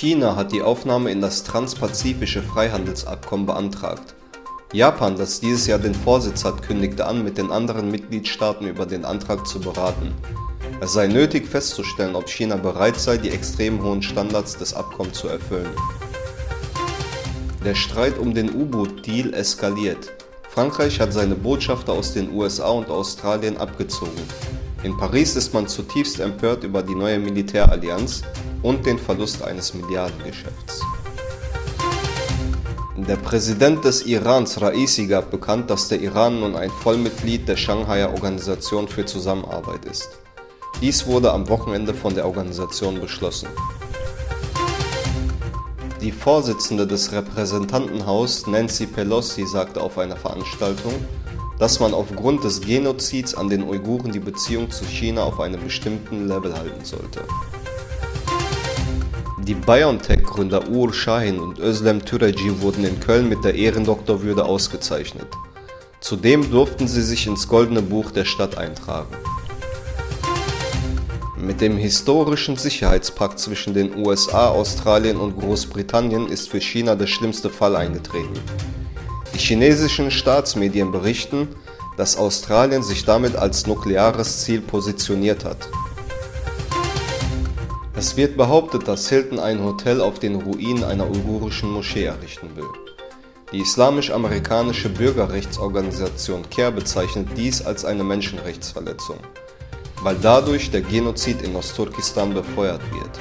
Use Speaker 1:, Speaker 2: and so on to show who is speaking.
Speaker 1: China hat die Aufnahme in das Transpazifische Freihandelsabkommen beantragt. Japan, das dieses Jahr den Vorsitz hat, kündigte an, mit den anderen Mitgliedstaaten über den Antrag zu beraten. Es sei nötig festzustellen, ob China bereit sei, die extrem hohen Standards des Abkommens zu erfüllen. Der Streit um den U-Boot-Deal eskaliert. Frankreich hat seine Botschafter aus den USA und Australien abgezogen. In Paris ist man zutiefst empört über die neue Militärallianz und den Verlust eines Milliardengeschäfts. Der Präsident des Irans, Raisi, gab bekannt, dass der Iran nun ein Vollmitglied der Shanghaier Organisation für Zusammenarbeit ist. Dies wurde am Wochenende von der Organisation beschlossen. Die Vorsitzende des Repräsentantenhauses, Nancy Pelosi, sagte auf einer Veranstaltung, dass man aufgrund des Genozids an den Uiguren die Beziehung zu China auf einem bestimmten Level halten sollte. Die BioNTech-Gründer Uğur Şahin und Özlem Türeci wurden in Köln mit der Ehrendoktorwürde ausgezeichnet. Zudem durften sie sich ins Goldene Buch der Stadt eintragen. Mit dem historischen Sicherheitspakt zwischen den USA, Australien und Großbritannien ist für China der schlimmste Fall eingetreten. Die chinesischen Staatsmedien berichten, dass Australien sich damit als nukleares Ziel positioniert hat. Es wird behauptet, dass Hilton ein Hotel auf den Ruinen einer uigurischen Moschee errichten will. Die islamisch-amerikanische Bürgerrechtsorganisation CARE bezeichnet dies als eine Menschenrechtsverletzung, weil dadurch der Genozid in Ostturkestan befeuert wird.